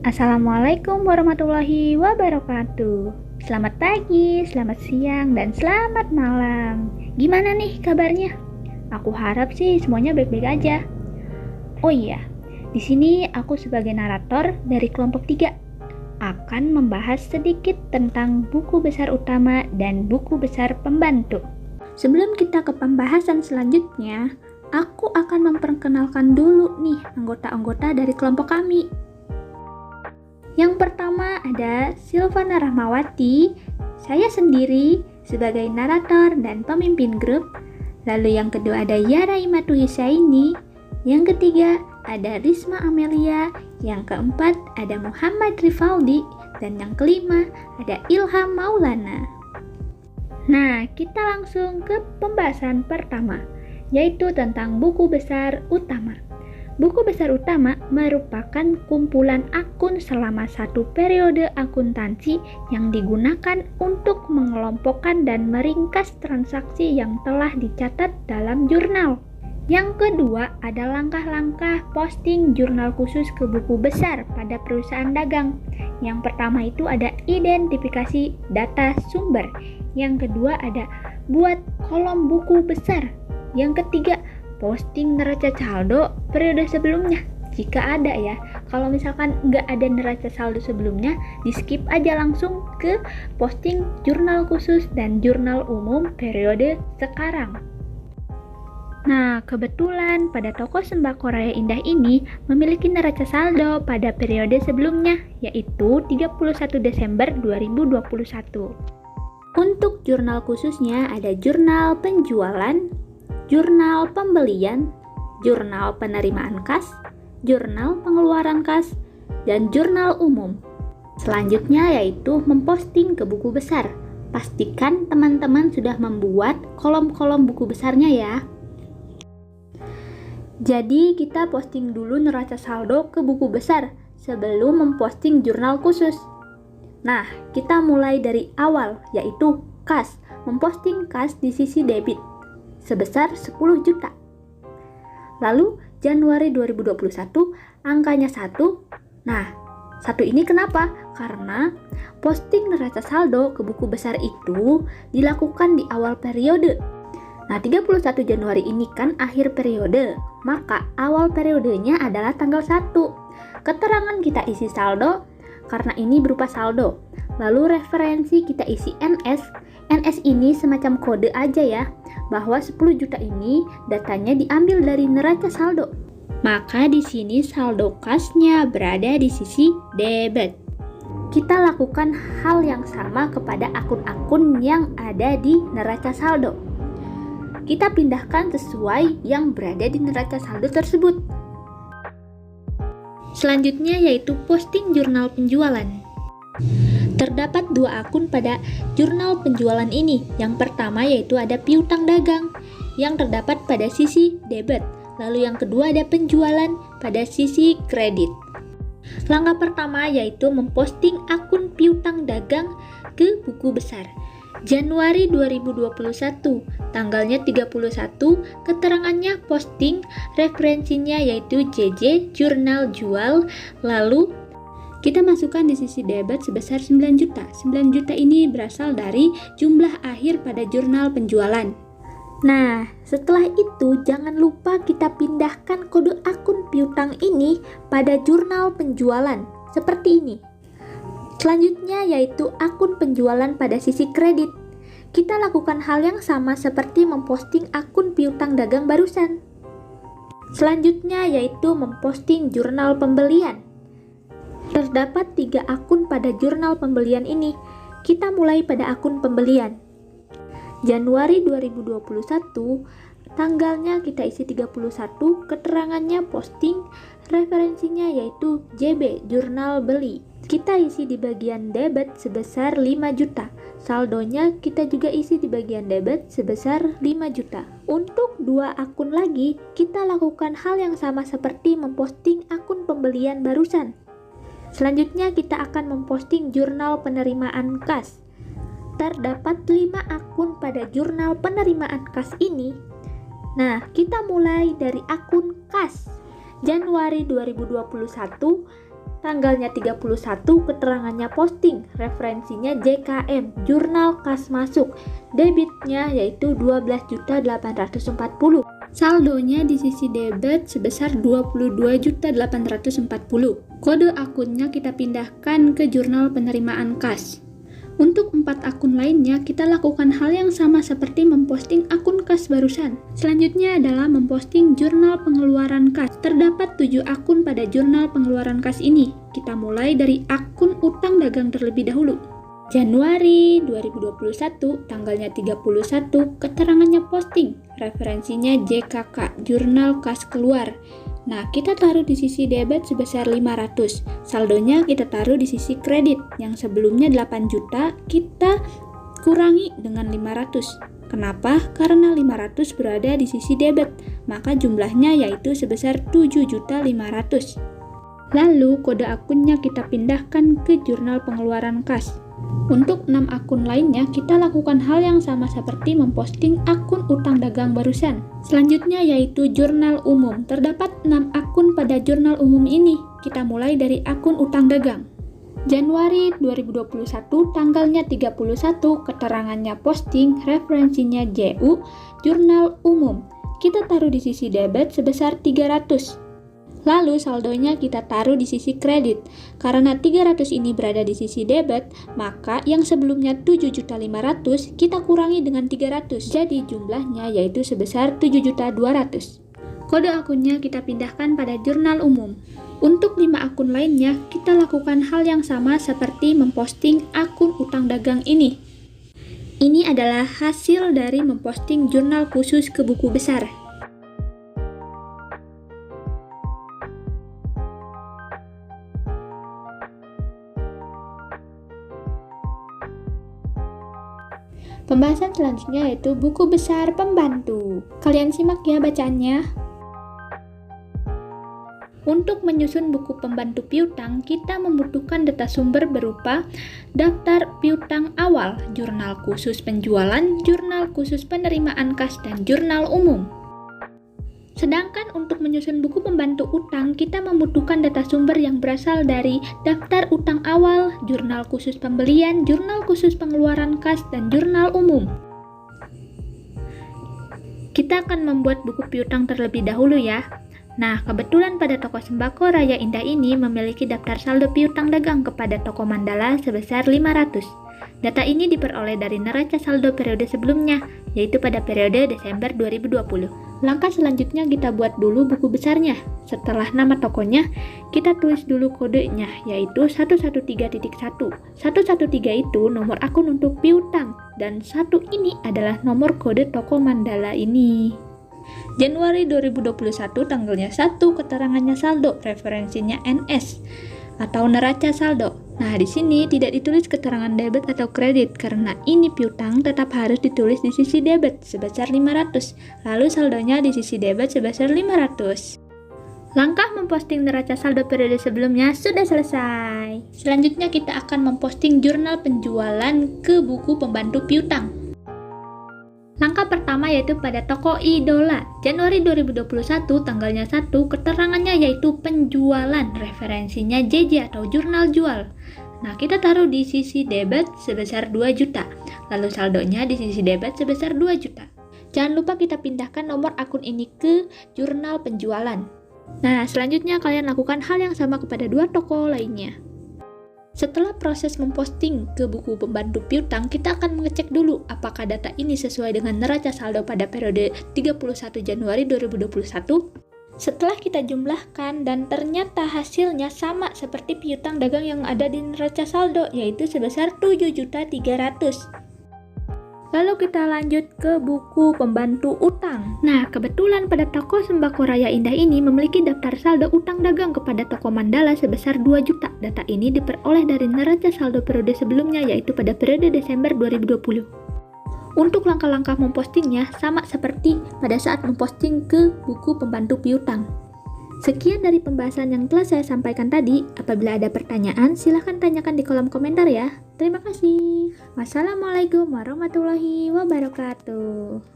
Assalamualaikum warahmatullahi wabarakatuh. Selamat pagi, selamat siang, dan selamat malam. Gimana nih kabarnya? Aku harap sih semuanya baik-baik aja. Oh iya, di sini aku sebagai narator dari kelompok 3 akan membahas sedikit tentang buku besar utama dan buku besar pembantu. Sebelum kita ke pembahasan selanjutnya, aku akan memperkenalkan dulu nih anggota-anggota dari kelompok kami. Yang pertama ada Silvana Rahmawati, saya sendiri sebagai narator dan pemimpin grup. Lalu yang kedua ada Yara Imatu Husaini, yang ketiga ada Risma Amelia, yang keempat ada Muhammad Rifaldi, dan yang kelima ada Ilham Maulana. Nah, kita langsung ke pembahasan pertama, yaitu tentang buku besar utama. Buku besar utama merupakan kumpulan akun selama satu periode akuntansi yang digunakan untuk mengelompokkan dan meringkas transaksi yang telah dicatat dalam jurnal. Yang kedua ada langkah-langkah posting jurnal khusus ke buku besar pada perusahaan dagang. Yang pertama itu ada identifikasi data sumber. Yang kedua ada buat kolom buku besar. Yang ketiga posting neraca saldo periode sebelumnya jika ada ya. Kalau misalkan nggak ada neraca saldo sebelumnya, di skip aja langsung ke posting jurnal khusus dan jurnal umum periode sekarang. Nah, kebetulan pada toko sembako Raya Indah ini memiliki neraca saldo pada periode sebelumnya, yaitu 31 Desember 2021. Untuk jurnal khususnya ada jurnal penjualan, jurnal pembelian, jurnal penerimaan kas, jurnal pengeluaran kas, dan jurnal umum. Selanjutnya yaitu memposting ke buku besar. Pastikan teman-teman sudah membuat kolom-kolom buku besarnya ya. Jadi kita posting dulu neraca saldo ke buku besar sebelum memposting jurnal khusus. Nah, kita mulai dari awal yaitu kas. Memposting kas di sisi debit sebesar 10 juta. Lalu Januari 2021 angkanya 1. Nah, 1 ini kenapa? Karena posting neraca saldo ke buku besar itu dilakukan di awal periode. Nah, 31 Januari ini kan akhir periode, maka awal periodenya adalah tanggal 1. Keterangan kita isi saldo karena ini berupa saldo. Lalu referensi kita isi NS. NS ini semacam kode aja ya, bahwa 10 juta ini datanya diambil dari neraca saldo. Maka di sini saldo kasnya berada di sisi debit. Kita lakukan hal yang sama kepada akun-akun yang ada di neraca saldo. Kita pindahkan sesuai yang berada di neraca saldo tersebut. Selanjutnya yaitu posting jurnal penjualan. Terdapat 2 akun pada jurnal penjualan ini. Yang pertama yaitu ada piutang dagang yang terdapat pada sisi debit. Lalu yang kedua ada penjualan pada sisi kredit. Langkah pertama yaitu memposting akun piutang dagang ke buku besar. Januari 2021, tanggalnya 31, keterangannya posting, referensinya yaitu JJ, jurnal jual, lalu kita masukkan di sisi debit sebesar 9 juta. 9 juta ini berasal dari jumlah akhir pada jurnal penjualan. Nah, setelah itu jangan lupa kita pindahkan kode akun piutang ini pada jurnal penjualan, seperti ini. Selanjutnya yaitu akun penjualan pada sisi kredit. Kita lakukan hal yang sama seperti memposting akun piutang dagang barusan. Selanjutnya yaitu memposting jurnal pembelian. Terdapat 3 akun pada jurnal pembelian ini. Kita mulai pada akun pembelian. Januari 2021, tanggalnya kita isi 31, keterangannya posting, referensinya yaitu JB, jurnal beli. Kita isi di bagian debit sebesar 5 juta. Saldonya kita juga isi di bagian debit sebesar 5 juta. Untuk 2 akun lagi, kita lakukan hal yang sama seperti memposting akun pembelian barusan. Selanjutnya kita akan memposting jurnal penerimaan kas. Terdapat 5 akun pada jurnal penerimaan kas ini. Nah, kita mulai dari akun kas. Januari 2021, tanggalnya 31, keterangannya posting, referensinya JKM, jurnal kas masuk, debitnya yaitu 12.840. Saldonya di sisi debit sebesar 22.840. Kode akunnya kita pindahkan ke jurnal penerimaan kas. Untuk 4 akun lainnya, kita lakukan hal yang sama seperti memposting akun kas barusan. Selanjutnya adalah memposting jurnal pengeluaran kas. Terdapat 7 akun pada jurnal pengeluaran kas ini. Kita mulai dari akun utang dagang terlebih dahulu. Januari 2021, tanggalnya 31, keterangannya posting. Referensinya JKK, jurnal kas keluar. Nah, kita taruh di sisi debit sebesar 500. Saldonya kita taruh di sisi kredit. Yang sebelumnya 8 juta, kita kurangi dengan 500. Kenapa? Karena 500 berada di sisi debit. Maka jumlahnya yaitu sebesar 7.500.000. Lalu, kode akunnya kita pindahkan ke jurnal pengeluaran kas. Untuk 6 akun lainnya, kita lakukan hal yang sama seperti memposting akun utang dagang barusan. Selanjutnya yaitu jurnal umum. Terdapat 6 akun pada jurnal umum ini. Kita mulai dari akun utang dagang. Januari 2021, tanggalnya 31, keterangannya posting, referensinya JU, jurnal umum. Kita taruh di sisi debit sebesar 300. Lalu saldonya kita taruh di sisi kredit. Karena 300 ini berada di sisi debit, maka yang sebelumnya 7.500.000 kita kurangi dengan 300. Jadi jumlahnya yaitu sebesar 7.200.000. Kode akunnya kita pindahkan pada jurnal umum. Untuk 5 akun lainnya, kita lakukan hal yang sama seperti memposting akun utang dagang ini. Ini adalah hasil dari memposting jurnal khusus ke buku besar. Pembahasan selanjutnya yaitu buku besar pembantu. Kalian simak ya bacaannya. Untuk menyusun buku pembantu piutang, kita membutuhkan data sumber berupa daftar piutang awal, jurnal khusus penjualan, jurnal khusus penerimaan kas, dan jurnal umum. Sedangkan untuk menyusun buku pembantu utang, kita membutuhkan data sumber yang berasal dari daftar utang awal, jurnal khusus pembelian, jurnal khusus pengeluaran kas, dan jurnal umum. Kita akan membuat buku piutang terlebih dahulu ya. Nah, kebetulan pada toko Sembako Raya Indah ini memiliki daftar saldo piutang dagang kepada toko Mandala sebesar 500. Data ini diperoleh dari neraca saldo periode sebelumnya, yaitu pada periode Desember 2020. Langkah selanjutnya kita buat dulu buku besarnya. Setelah nama tokonya, kita tulis dulu kodenya, yaitu 113.1. 113 itu nomor akun untuk piutang, dan 1 ini adalah nomor kode toko Mandala ini. Januari 2021, tanggalnya 1, keterangannya saldo, referensinya NS atau neraca saldo. Nah, di sini tidak ditulis keterangan debit atau kredit karena ini piutang tetap harus ditulis di sisi debit sebesar 500. Lalu saldonya di sisi debit sebesar 500. Langkah memposting neraca saldo periode sebelumnya sudah selesai. Selanjutnya kita akan memposting jurnal penjualan ke buku pembantu piutang. Langkah pertama yaitu pada toko Idola. Januari 2021, tanggalnya 1, keterangannya yaitu penjualan, referensinya JJ atau jurnal jual. Nah, kita taruh di sisi debit sebesar 2 juta. Lalu saldonya di sisi debit sebesar 2 juta. Jangan lupa kita pindahkan nomor akun ini ke jurnal penjualan. Nah, selanjutnya kalian lakukan hal yang sama kepada 2 toko lainnya. Setelah proses memposting ke buku pembantu piutang, kita akan mengecek dulu apakah data ini sesuai dengan neraca saldo pada periode 31 Januari 2021. Setelah kita jumlahkan dan ternyata hasilnya sama seperti piutang dagang yang ada di neraca saldo, yaitu sebesar 7.300.000. Lalu kita lanjut ke buku pembantu utang. Nah, kebetulan pada toko Sembako Raya Indah ini memiliki daftar saldo utang dagang kepada toko Mandala sebesar 2 juta. Data ini diperoleh dari neraca saldo periode sebelumnya, yaitu pada periode Desember 2020. Untuk langkah-langkah mempostingnya sama seperti pada saat memposting ke buku pembantu piutang. Sekian dari pembahasan yang telah saya sampaikan tadi. Apabila ada pertanyaan, silahkan tanyakan di kolom komentar ya. Terima kasih. Wassalamualaikum warahmatullahi wabarakatuh.